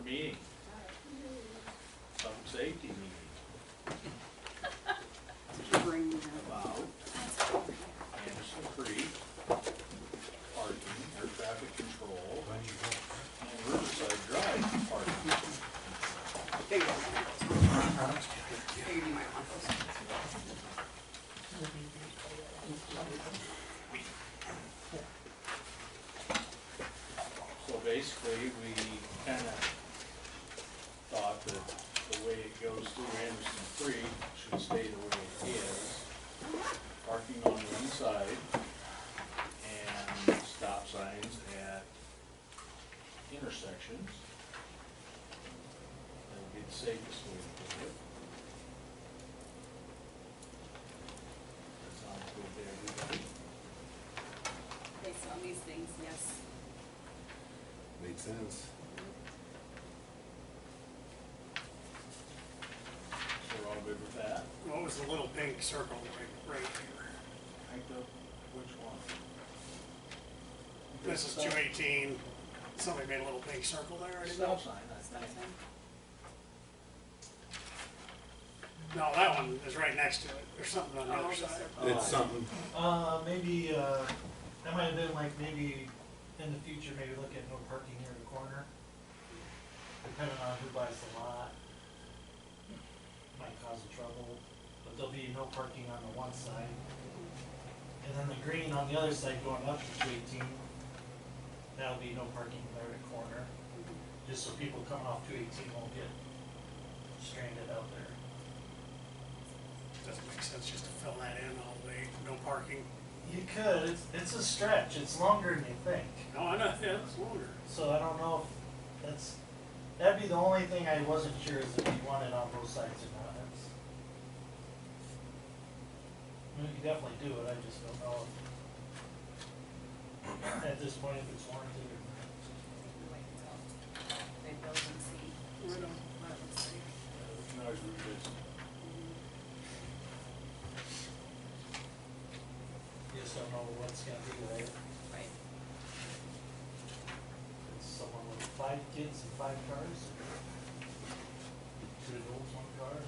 meeting. Public safety meeting. About Anderson Creek, parking, air traffic control, and Riverside Drive parking. There you go. You might want those. So basically, we kind of thought that the way it goes through Anderson Creek should stay the way it is. Parking on one side and stop signs at intersections. That'll be the safest way to do it. That sounds good to everybody. Based on these things, yes. Makes sense. So we're all good with that? What was the little pink circle right here? Which one? This is 218. Somebody made a little pink circle there, I didn't know. Stop sign, I Stop think. sign. No, that one is right next to it. There's something on the other side. It's something. Maybe, that might have been like maybe in the future, maybe look at no parking near the corner. Depending on who buys the lot. Might cause a trouble, but there'll be no parking on the one side. And then the green on the other side going up to 218, that'll be no parking there at the corner. Just so people coming off 218 won't get stranded out there. Doesn't make sense just to fill that in all the way, no parking. You could, it's a stretch, it's longer than you think. No, I know, yeah, it's longer. So I don't know if that'd be the only thing I wasn't sure is if you want it on both sides or not. You can definitely do it, I just don't know if, at this point if it's warranted or not. Wait until they build and see. Right on. Let them see. We can always revisit. You just don't know what's gonna be there. Right. It's someone with 5 kids and 5 cars. 2 adults, 1 car.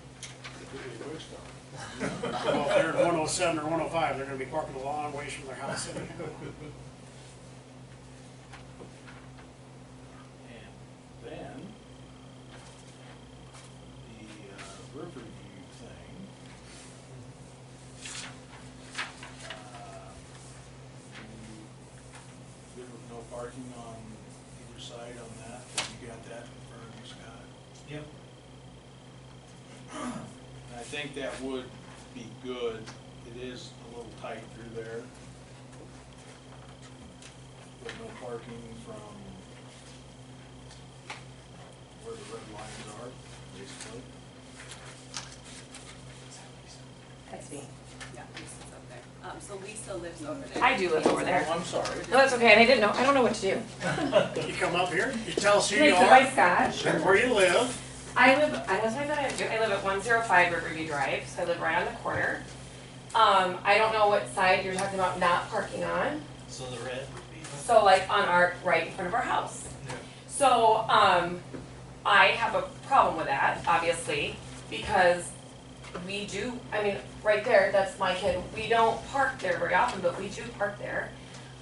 Well, if they're at 107 or 105, they're gonna be parking a long ways from their house anyhow. And then, the Riverview thing. You good with no parking on either side on that? Have you got that confirmed, Scott? Yep. I think that would be good. It is a little tight through there. But no parking from where the red lines are, basically. That's me. Yeah, Lisa's up there. So Lisa lives over there. I do live over there. Oh, I'm sorry. No, that's okay, and I don't know what to do. You come up here, you tell us who Okay, you so are, my Scotch. where you live. I live, that's what I thought I'd do. I live at 105 Riverview Drive, so I live right on the corner. I don't know what side you're talking about not parking on. So the red would be. So like on our, right in front of our house. Yeah. So, I have a problem with that, obviously, because we do, I mean, right there, that's my kid. We don't park there very often, but we do park there.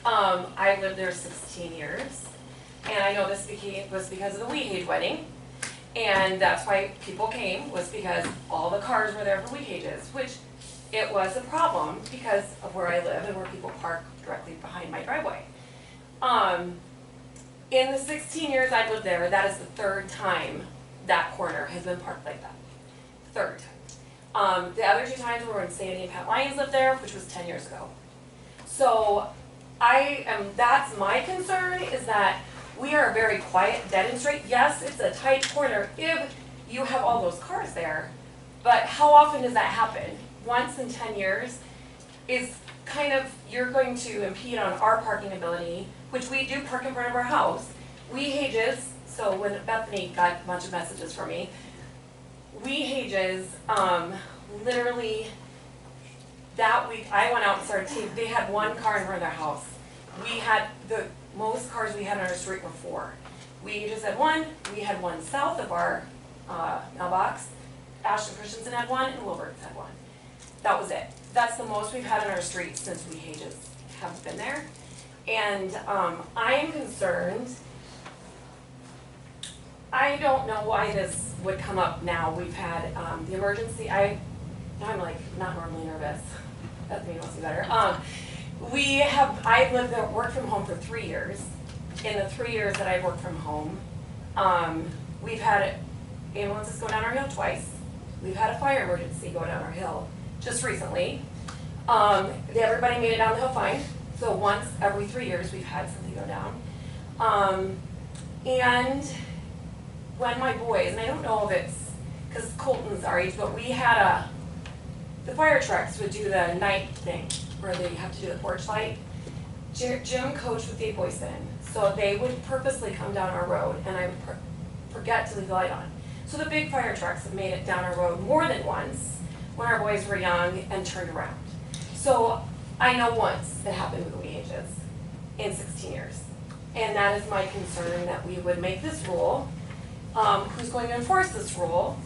I lived there 16 years, and I know this was because of the Weehage wedding. And that's why people came, was because all the cars were there for Weehages, which it was a problem because of where I live and where people park directly behind my driveway. In the 16 years I've lived there, that is the 3rd time that corner has been parked like that. 3rd. The other 2 times were when Sandy and Pat Lyons lived there, which was 10 years ago. So that's my concern, is that we are a very quiet, dead and straight. Yes, it's a tight corner if you have all those cars there, but how often does that happen? Once in 10 years is kind of, you're going to impede on our parking ability, which we do park in front of our house. Weehages, so when Bethany got a bunch of messages from me, Weehages, literally that week I went out and started seeing, they had 1 car in front of their house. We had the most cars we had on our street were 4. We just had one, we had one south of our mailbox, Ashton Christensen had one, and Wilbert's had one. That was it. That's the most we've had on our street since we Hages have been there. And I am concerned, I don't know why this would come up now. We've had the emergency, now I'm like not normally nervous. That made me feel better. I've lived there, worked from home for 3 years. In the 3 years that I've worked from home, we've had ambulances go down our hill twice. We've had a fire emergency go down our hill just recently. Everybody made it down the hill fine. So once every 3 years we've had something go down. And when my boys, and I don't know if it's because Colton's our age, but we had the fire trucks would do the night thing where they have to do the porch light. Jim coached with Dave Boyson, so they would purposely come down our road and I would forget to leave the light on. So the big fire trucks have made it down our road more than once when our boys were young and turned around. So I know once it happened with the Hages in 16 years. And that is my concern, that we would make this rule. Who's going to enforce this rule?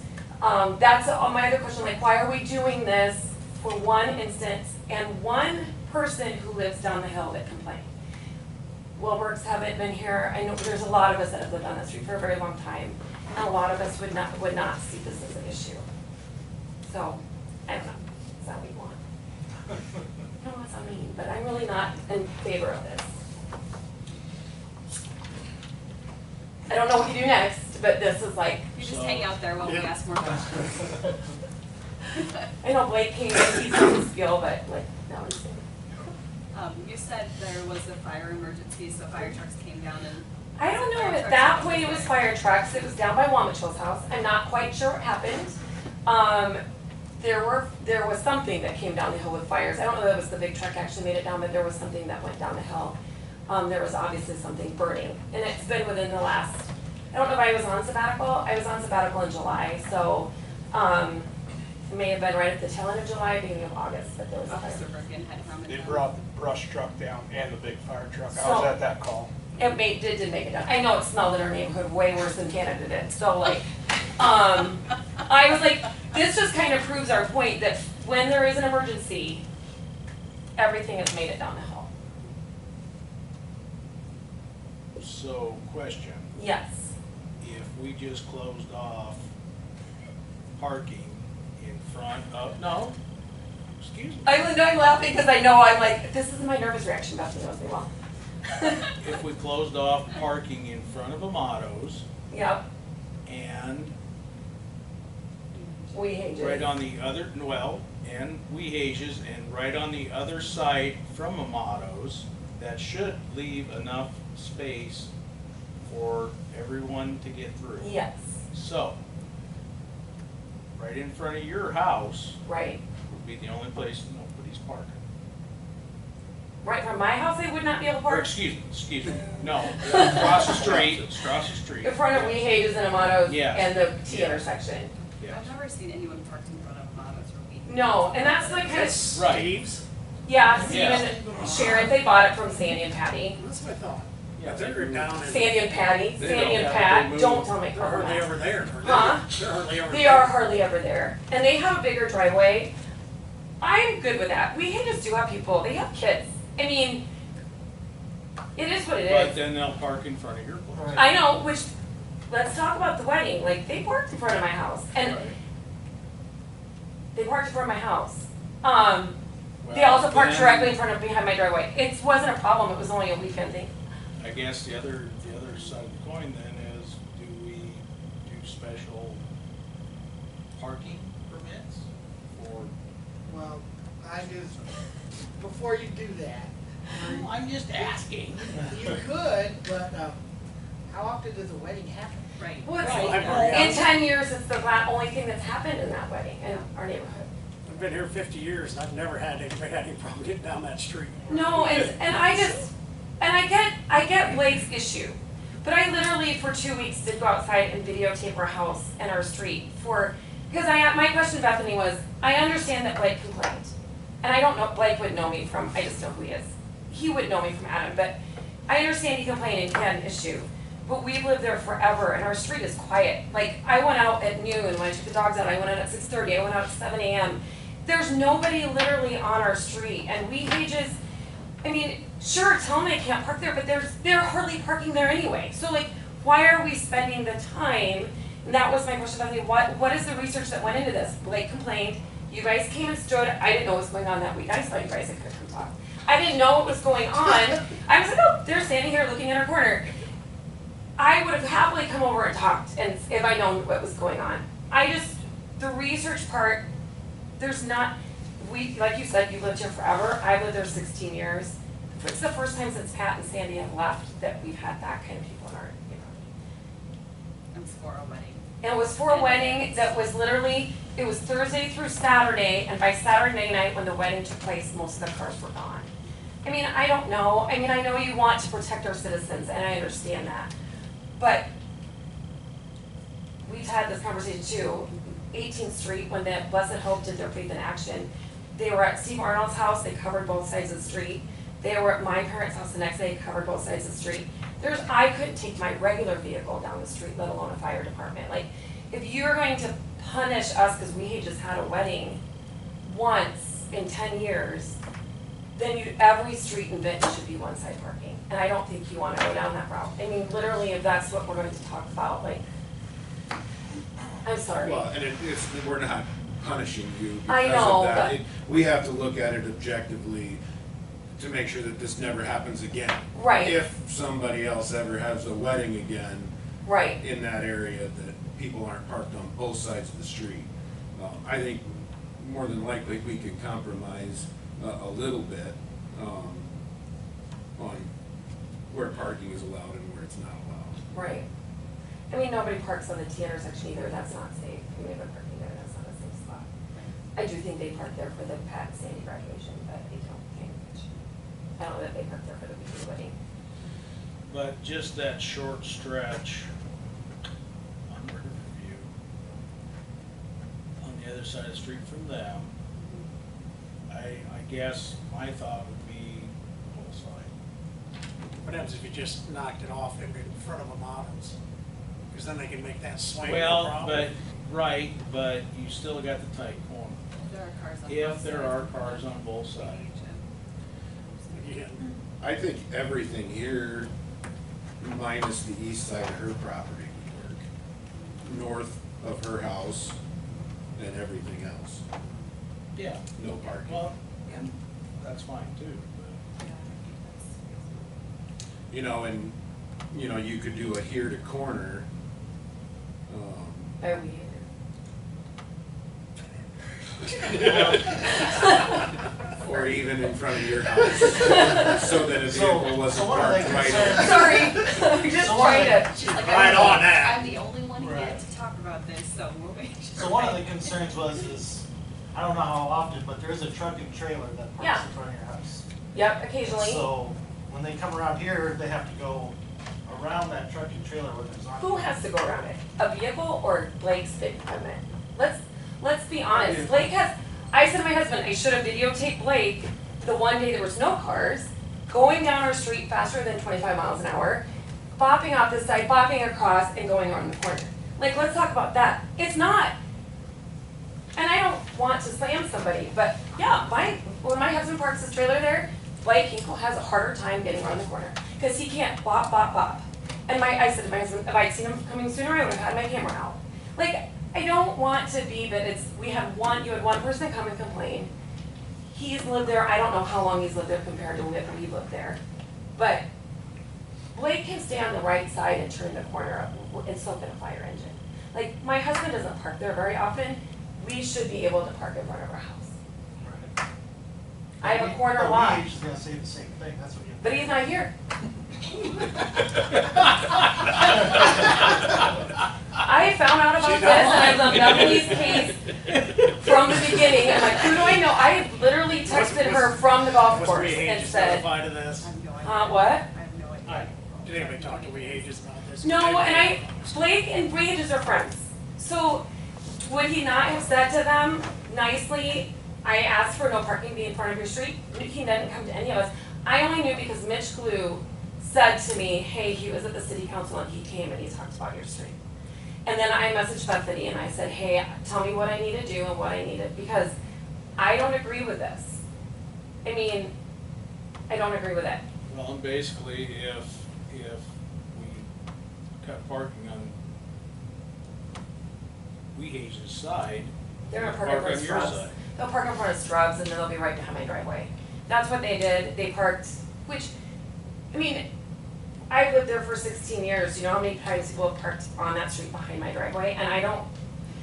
That's my other question, like why are we doing this for one instance and one person who lives down the hill that complained? Wilberts haven't been here. I know there's a lot of us that have lived on that street for a very long time, and a lot of us would not see this as an issue. So, I don't know. Is that what you want? No, that's not mean, but I'm really not in favor of this. I don't know what you do next, but this is like. You just hang out there while we ask more questions. I know Blake came in, he's on his skill, but like, no, I'm just saying. You said there was a fire emergency, so fire trucks came down and. I don't know Fire if trucks that were point it was fire. fire trucks. It was down by Wamachill's house. I'm not quite sure what happened. There was something that came down the hill with fires. I don't know if it was the big truck actually made it down, but there was something that went down the hill. There was obviously something burning, and it's been within the last. I don't know if I was on sabbatical. I was on sabbatical in July, so it may have been right at the tail end of July, beginning of August, but there was a fire. Officer Bergen had commented They on. brought the brush truck down and the big fire truck. I So- was at that call. It did make it down. I know it smelled in our neighborhood way worse than Canada did. So like, I was like, this just kind of proves our point that when there is an emergency, everything has made it down the hill. So, question, Yes. if we just closed off parking in front of, no, excuse me. I'm laughing because I know I'm like, this is my nervous reaction. Bethany knows me well. If we closed off parking in front of Amato's Yep. and We hate right it. on the other, well, and Wehages, and right on the other side from Amato's, that should leave enough space for everyone to get through. Yes. So, right in front of your house Right. would be the only place nobody's parking. Right from my house, they would not be able to Or, park. excuse me, no, across the street, In front of We Hate and Amato's Yes. and the T Yes. intersection. Yes. I've never seen anyone parked in front of Mama's or We. No, and that's the kind of. Right. Steve's? Yeah, Steve Yeah. and Sharon, they bought it from Sandy and Patty. That's what I thought. Yeah, But they're down in. Sandy and Patty, They Sandy don't and have- Pat, they move. don't tell me. They're hardly ever there. are they? Huh? They're hardly ever there. They are hardly ever there. And they have a bigger driveway. I'm good with that. We just do have people, they have kids. I mean, it is what it But is. then they'll park in front of your place. Right. I know, which, let's talk about the wedding. Like, they parked in front of my house. And Right. they parked in front of my house. They Well, also parked then, directly in front of, behind my driveway. It wasn't a problem, it was only a weekend thing. I guess the other side of the coin then is, do we do special parking permits for? Well, I just, before you do that, I'm just asking. you could, but, how often does a wedding happen? Right. Well, it's Well, like, I've in 10 years, it's the only thing that's happened in that wedding, in our neighborhood. I've been here 50 years and I've never had anybody had any problem getting down that street. No, and I get Blake's issue, but I literally for 2 weeks did go outside and videotape our house and our street because my question, Bethany, was, I understand that Blake complained. And I don't know, Blake would know me from, I just know who he is. He would know me from Adam, but I understand he complained and he had an issue. but we've lived there forever and our street is quiet. Like, I went out at noon when I took the dogs out, I went out at 6:30, I went out at 7 AM. There's nobody literally on our street, and Weehages, I mean, sure, tell them they can't park there, but they're hardly parking there anyway. So like, why are we spending the time? And that was my question, I mean, what is the research that went into this? Blake complained, you guys came and stood, I didn't know what was going on that week, I just thought you guys had come talk. I didn't know what was going on, I was like, oh, they're standing here looking in our corner. I would have happily come over and talked, and if I known what was going on. The research part, there's not, like you said, you've lived here forever, I've lived there 16 years. It's the first time since Pat and Sandy have left that we've had that kind of people in our neighborhood. It was for a wedding. And it was for a wedding that was literally, it was Thursday through Saturday, and by Saturday night when the wedding took place, most of the cars were gone. I mean, I don't know, I mean, I know you want to protect our citizens, and I understand that. But we've had this conversation too. 18th Street, when the Blessed Hope did their Faith in Action, they were at Steve Arnold's house, they covered both sides of the street. They were at my parents' house the next day, covered both sides of the street. I couldn't take my regular vehicle down the street, let alone a fire department. Like, if you're going to punish us because we had just had a wedding once in 10 years, then every street in Vinton should be one-side parking. And I don't think you want to go down that route. I mean, literally, if that's what we're going to talk about, like, I'm sorry. Well, and we're not punishing you I because know, of that. but- We have to look at it objectively to make sure that this never happens again. Right. If somebody else ever has a wedding again Right. in that area, that people aren't parked on both sides of the street. I think more than likely we can compromise a little bit on where parking is allowed and where it's not allowed. Right. I mean, nobody parks on the T intersection either, that's not safe. I mean, if they're parking there, that's not a safe spot. I do think they park there for the Pat and Sandy graduation, but they don't. I don't know that they park there for the weekend wedding. But just that short stretch on Riverview, on the other side of the street from them, I guess my thought would be whole side. What happens if you just knocked it off in front of the Mottons? Because then they can make that swing. Well, but you still got the tight corner. There are cars on both If sides. there are cars on both sides. Yeah. I think everything here, minus the east side of her property would work. North of her house and everything else, Yeah, no parking. well, and that's fine too, but. You know, and, you know, you could do a here to corner. Are we? Or even in front of your house, so that a vehicle wasn't so what are they parked right concerned? on. Sorry, I'm just So what are trying to. She's like, Right I'm on that. I'm the only one here Right. to talk about this, so we'll make sure. So one of the concerns is, I don't know how often, but there is a truck and trailer that Yeah. parks in front of your house. Yep, occasionally. So when they come around here, they have to go around that truck and trailer where there's not. Who has to go around it? A vehicle or Blake's big equipment? Let's be honest. Blake has, I said to my husband, I should have videotaped Blake the one day there was no cars, going down our street faster than 25 miles an hour, bopping off this side, bopping across, and going around the corner. Like, let's talk about that. It's not. And I don't want to slam somebody, but yeah, when my husband parks his trailer there, Blake Hinkle has a harder time getting around the corner because he can't bop, bop, bop. And I said to my husband, if I'd seen him coming sooner, I would have had my camera out. Like, I don't want to be that you had one person come and complain. He's lived there, I don't know how long he's lived there compared to when we lived there. But Blake can stay on the right side and turn the corner and still get a fire engine. Like, my husband doesn't park there very often. We should be able to park in front of our house. Right. I have a corner But lot, He's gonna say the same thing, that's what you. but he's not here. I found out about this and I've done Bethany's case from the beginning. I'm like, who do I know? I literally texted her from the golf Was course Weehages and said, notified of this? I have no idea. what? I have no idea. Did anybody talk to Weehages about this? No, and Blake and Weehages are friends. So would he not have said to them nicely, I asked for no parking be in front of your street? He didn't come to any of us. I only knew because Mitch Glue said to me, hey, he was at the city council and he came and he talked about your street. And then I messaged Bethany and I said, hey, tell me what I need to do and what I needed, because I don't agree with this. I mean, I don't agree with it. Well, and basically, if we cut parking on Weehage's side, They're gonna park park in on front your of Strubs. side. They'll park in front of Strubs and then they'll be right behind my driveway. That's what they did. They parked, which, I mean, I've lived there for 16 years. You know how many times people have parked on that street behind my driveway? And I don't,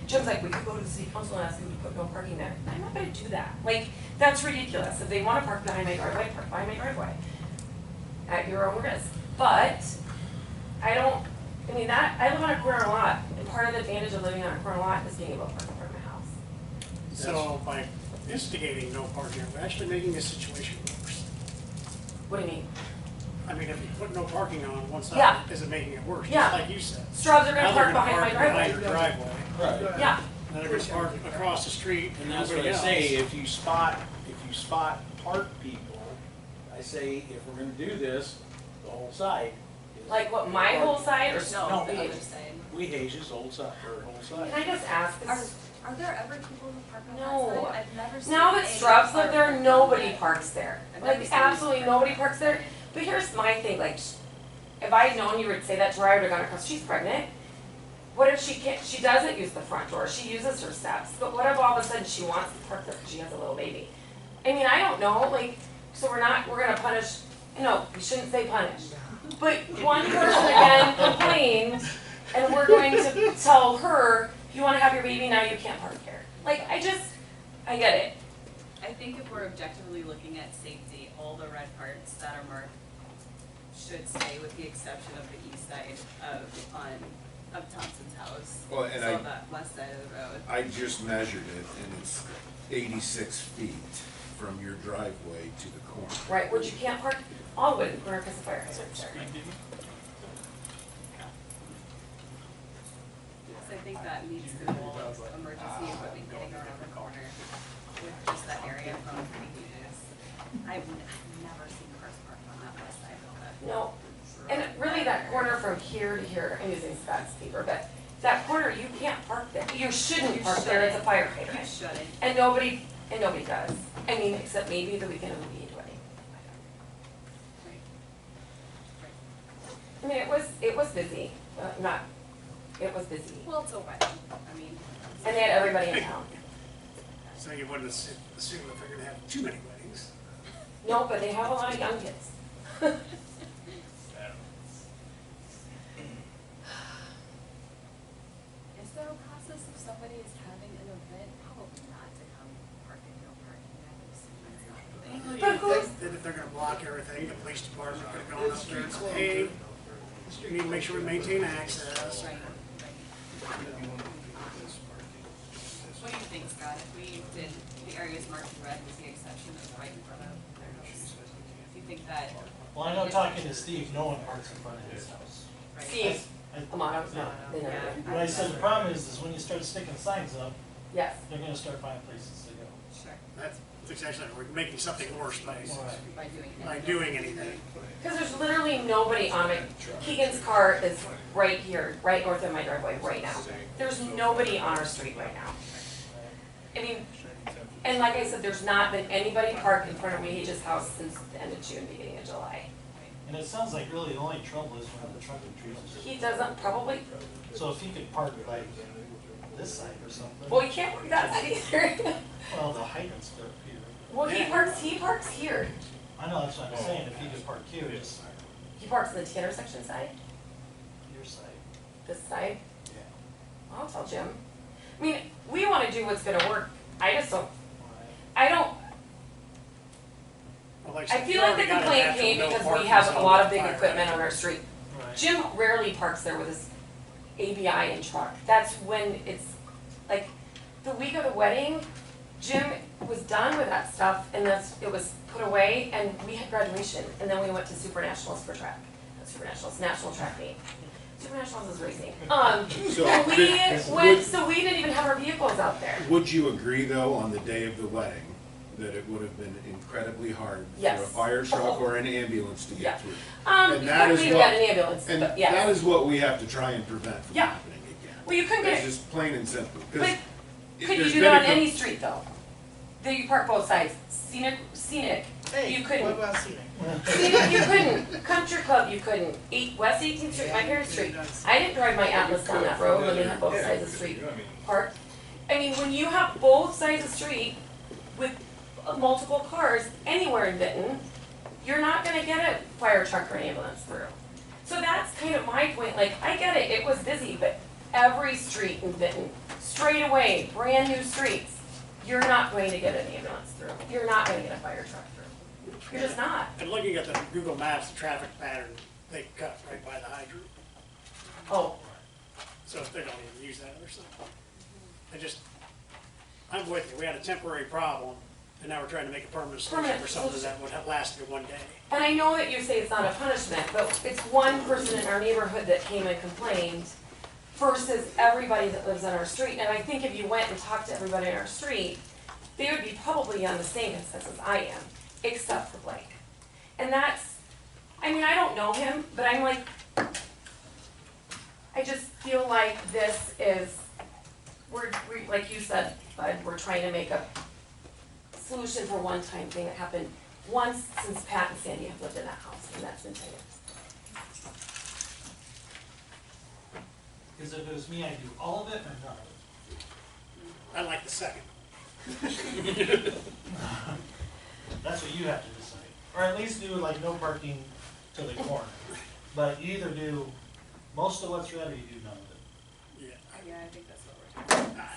Jim's like, we could go to the city council and ask them to put no parking there. I'm not gonna do that. Like, that's ridiculous. If they wanna park behind my driveway, park behind my driveway. At your own risk. But, I mean, I live on a corner lot, and part of the advantage of living on a corner lot is being able to park in front of my house. So by instigating no parking, we're actually making this situation worse. What do you mean? I mean, if you put no parking on one Yeah. side, is it making it worse? Yeah. Just like you said. Strubs are Now gonna they're park behind my behind driveway. your driveway, Right. Yeah, and then they're gonna park across the street And and that's what everybody I else. say, if you spot park people, I say, if we're gonna do this, the whole side. is like what, my whole side or No, no? the other side. Weehage's whole side, or whole Can side. I just ask? Are there ever people who park on No. that side? I've never seen. Now that any Strubs live car there, park on nobody that. parks there. I've never Like seen absolutely anybody. nobody parks there. But here's my thing, like, if I had known you would say that to her, I would have gone across, she's pregnant. What if she doesn't use the front door, she uses her steps, but what if all of a sudden she wants to park there because she has a little baby? I mean, I don't know, like, so we're gonna punish, no, we shouldn't say punish. But one person again complained, and we're going to tell her, if you wanna have your baby now, you can't park here. Like, I get it. I think if we're objectively looking at safety, all the red parts that are marked should stay with the exception of the east side of Thompson's house. Well, and So that west side of the road. I just measured it and it's 86 feet from your driveway to the corner. Right, which you can't park all the way to the corner because the fire hydrant's there. So I think that needs to involve emergency equipment getting around the corner with just that area from the beaches. I've never seen cars parked on that west side of it. No, and really that corner from here to here, I'm using Scott's paper, but that corner, you can't park there. You shouldn't park there, it's a fire You hydrant. shouldn't. And nobody does. I mean, except maybe the weekend of the Weed wedding. Right. I mean, it was busy, it was busy. Well, it's a wedding, I mean. And they had everybody in town. So you wouldn't assume that they're gonna have too many weddings. No, but they have a lot of young kids. Is there a process if somebody is having an event, probably not to come park in no parking? I would assume that's not the thing. But who's, Then if they're gonna block everything, the police department could have gone up there and said, hey, we need to make sure we maintain access. Right, right. What do you think, Scott, if we did the areas marked in red with the exception of right in front of their house? Do you think that? Well, I know talking to Steve, no one parks in front of his house. Right. Steve, Amato, no, they never Yeah. did. What I said, the problem is when you start sticking signs up, Yes. they're gonna start finding places to go. Sure, That's exactly, we're making something worse by by doing it. doing anything. Because there's literally nobody on it. Keegan's car is right here, right north of my driveway right now. There's nobody on our street right now. I mean, and like I said, there's not been anybody parked in front of Weehage's house since the end of June, beginning of July. And it sounds like really the only trouble is when the truck and trees. He doesn't probably, So if he could park like this side or something. well, he can't park that side either. Well, the hydrant's there here. Well, he parks here. I know, that's what I'm saying, if he could park here, just He parks in the intersection side, your side. this side. Yeah. I'll tell Jim. I mean, we wanna do what's gonna work. I just don't, Alright. I don't, Well, like I said, feel you like the already got an complaint actual came no because we parking have zone a lot of with big fire equipment on hydrant. our street. Right. Jim rarely parks there with his ABI and truck. That's when it's, like, the week of the wedding, Jim was done with that stuff and it was put away and we had graduation and then we went to Super Nationals for track. Not Super Nationals, National Track Meet. Super Nationals is racing. So, And we would- went, so we didn't even have our vehicles out there. Would you agree though, on the day of the wedding, that it would have been incredibly hard for a Yes. fire truck or an ambulance to Yeah. get through. You And that couldn't is even what- get an ambulance, And but that yes. is what we have to try and prevent from Yeah. happening again. Well, you couldn't It's get, just plain and simple. 'Cause but could you there's do been that a on co- any street though? That you park both sides, scenic, Hey, you what couldn't. about scenic? Scenic, you couldn't, country club, you couldn't, West 18th Street, my parents' street, I didn't drive my Atlas down that road when they had both sides of the street parked. I mean, when you have both sides of the street with multiple cars anywhere in Vinton, you're not gonna get a fire truck or an ambulance through. So that's kind of my point, like, I get it, it was busy, but every street in Vinton, straight away, brand new streets, you're not going to get an ambulance through, you're not gonna get a fire truck through, you're just not. And looking at the Google Maps traffic pattern, they cut right by the hydrant, Oh, so if they don't even use that or something. I'm with you, we had a temporary problem, and now we're trying to make a permanent solution Permanent for something solution. that would have lasted one day. and I know that you say it's not a punishment, but it's one person in our neighborhood that came and complained versus everybody that lives on our street, and I think if you went and talked to everybody on our street, they would be probably on the same consensus I am, except for Blake. And that's, I mean, I don't know him, but I'm like, I just feel like this is, we're like you said, Bud, we're trying to make a solution for one-time thing that happened once since Pat and Sandy have lived in that house, and that's been 10 years. Because if it was me, I'd do all of it or none of it. I like the second. That's what you have to decide. Or at least do like no parking to the corner. But you either do most of what's red or you do none of it. Yeah. Yeah, I think that's what we're talking about.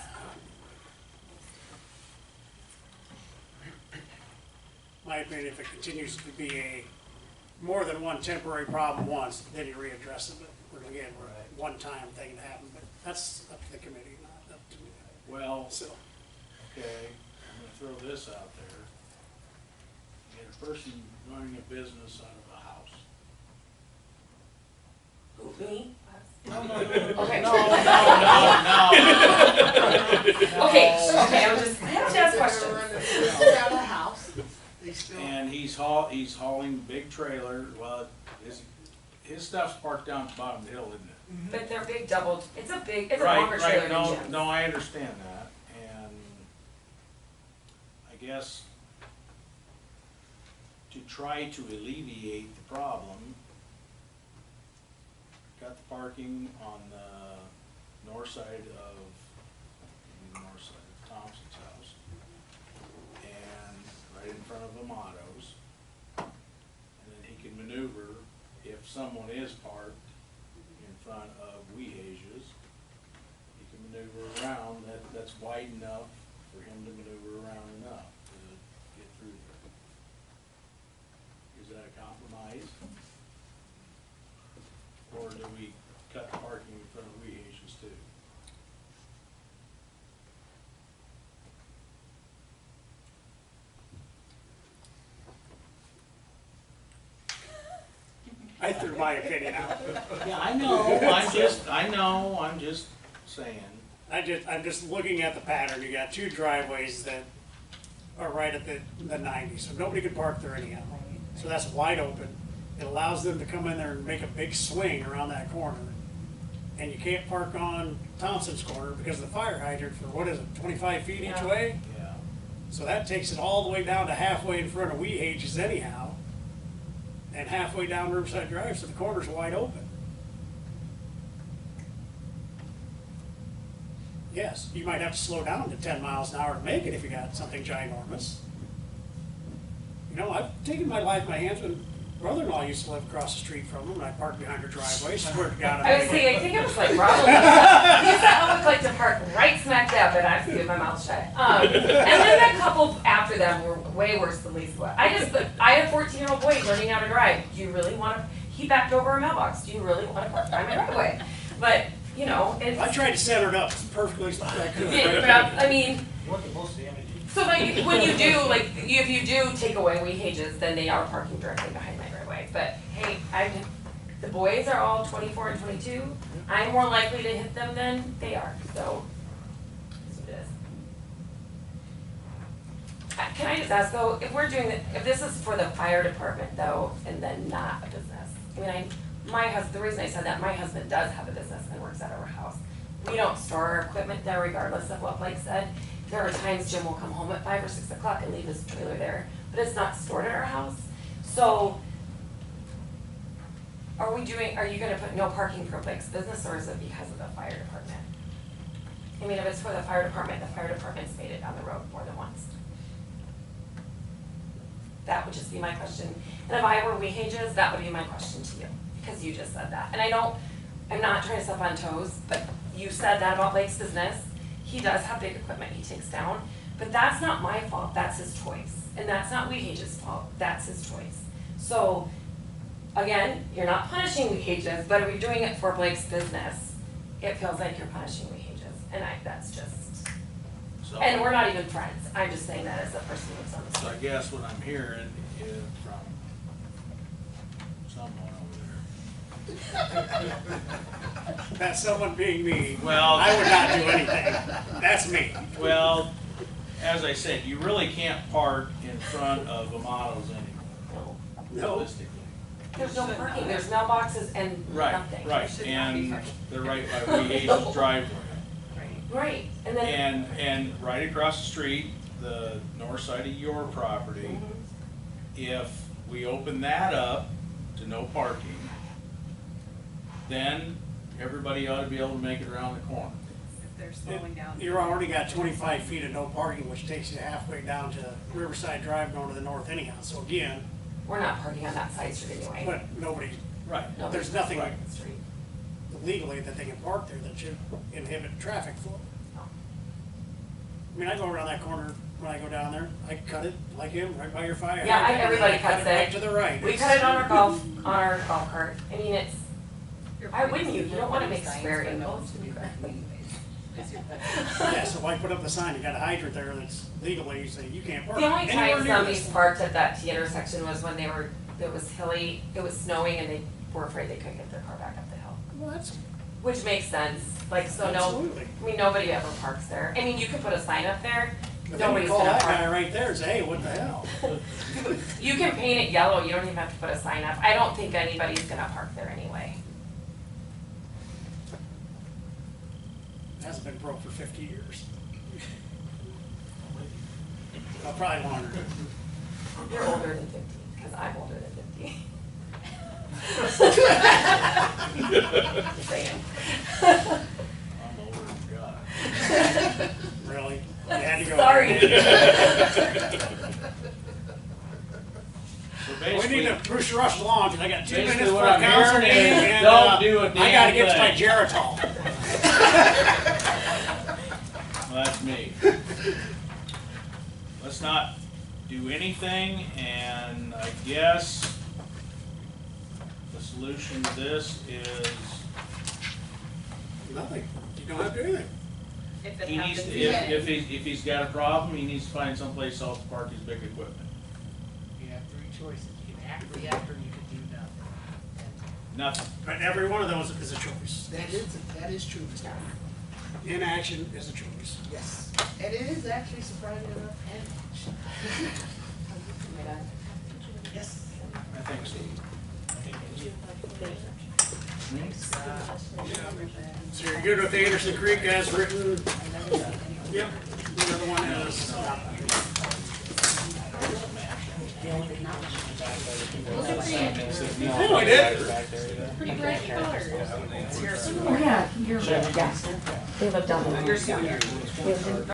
My opinion, if it continues to be more than one temporary problem once, then you readdress it, but again, we're a one-time thing to happen, but that's up to the committee, not up to me. Well, So, okay, I'm gonna throw this out there. You get a person running a business out of a house. Who, me? No, no, no, Okay. No. Okay, I was just, I have to ask questions. They're still out of the house, they still. And he's hauling big trailer, well, his stuff's parked down at the bottom of the hill, isn't it? But they're big double, it's a Right, longer trailer right, than no, Jim's. no, I understand that, and I guess to try to alleviate the problem, got the parking on the north side of Thompson's house, and right in front of Amato's, and then he can maneuver if someone is parked in front of Wehage's, he can maneuver around, that's wide enough for him to maneuver around enough to get through there. Is that a compromise? Or do we cut the parking in front of Wehage's too? I threw my opinion out. Yeah, I know, I'm just saying. I'm just looking at the pattern, you got two driveways that are right at the 90, so nobody could park there anyhow. So that's wide open, it allows them to come in there and make a big swing around that corner. And you can't park on Thompson's corner because of the fire hydrant for, what is it, 25 feet each Yeah. way? Yeah. So that takes it all the way down to halfway in front of Wehage's anyhow. And halfway down Riverside Drive, so the corner's wide open. Yes, you might have to slow down to 10 miles an hour to make it if you got something ginormous. You know, I've taken my life in my hands when brother-in-law used to live across the street from him, and I parked behind her driveway, swear to God. I was saying, I think it was like probably, because that would look like to park right smack dab, but I have to keep my mouth shut. And then a couple after them were way worse than Lisa. I had a 14-year-old boy learning how to drive. Do you really want to, he backed over a mailbox. Do you really want to park by my driveway? But, you know, it's. I tried to set it up as perfectly as I could. I mean, You want the most damage. so like, when you do, like, if you do take away Wehage's, then they are parking directly behind my driveway. But hey, the boys are all 24 and 22. I'm more likely to hit them than they are, so that's what it is. Can I just ask though, if we're doing, if this is for the fire department though, and then not a business? I mean, the reason I said that, my husband does have a business and works at our house. We don't store our equipment there regardless of what Blake said. There are times Jim will come home at 5 or 6 o'clock and leave his trailer there, but it's not stored at our house. So, are you gonna put no parking for Blake's business, or is it because of the fire department? I mean, if it's for the fire department's made it down the road more than once. That would just be my question. And if I were Wehages, that would be my question to you, because you just said that. And I'm not trying to step on toes, but you said that about Blake's business. He does have big equipment he takes down, but that's not my fault, that's his choice. And that's not Wehages' fault, that's his choice. So, again, you're not punishing Wehages, but if you're doing it for Blake's business, it feels like you're punishing Wehages. And that's just, So, and we're not even friends. I'm just saying that as a person who's on the so I street. guess what I'm hearing is from someone over there. That someone being me, Well- I would not do anything. That's me. Well, as I said, you really can't park in front of Amato's anymore, No. realistically. There's no parking, there's mailboxes and Right, nothing. right, should not be and parking. they're right by Wehage's driveway. Right, and then. And right across the street, the north side of your property, Mhm. if we open that up to no parking, then everybody ought to be able to make it around the corner. If they're slowing down. You're already got 25 feet of no parking, which takes you halfway down to Riverside Drive going to the north anyhow. So again, We're not parking on that side street anyway. but nobody, Right. No, there's nothing on the street. legally that they can park there that should inhibit traffic flow. No. I mean, I go around that corner when I go down there, I cut it like him, right by your fire. Yeah, hydrant, and everybody then I cut cuts it. Right to the right. We cut it on our golf cart. I mean, it's, why wouldn't you? You don't wanna make square angles. Yeah, so why put up the sign, you got a hydrant there that's legally, you say you can't park The only anywhere time near somebody's this. parked at that T intersection was when it was hilly, it was snowing and they were afraid they couldn't get their car back up the hill. Well, that's, Which makes sense, like, so no, Absolutely. I mean, nobody ever parks there. I mean, you could put a sign up there, but then you nobody's call gonna that guy park. right there and say, hey, what the hell? You can paint it yellow, you don't even have to put a sign up. I don't think anybody's gonna park there anyway. Hasn't been broke for 50 years. Well, probably longer. You're older than 50, because I'm older than 50. Just saying. I'm older than God. Really? You had to go. Sorry. So We basically, need to push rush along, because I got 2 Basically minutes for what a I'm council hearing meeting, is and don't do a I gotta damn get to my thing. Geritol. well, that's me. Let's not do anything, and I guess the solution to this is Nothing. You don't have to do anything. If it he needs, happens to- again. if he's got a problem, he needs to find someplace else to park his big equipment. You have 3 choices. You can act reactor, you can do nothing. Nothing. But every one of those is a choice. That is true, Mr. Mayor. Inaction is a choice. Yes. And it is actually surprising enough and action. Yes. I think so. So you're good with Anderson Creek as written? Yep. The other one is, oh, I did. Pretty bright colors. Oh, yeah, you're, yeah. They live down there.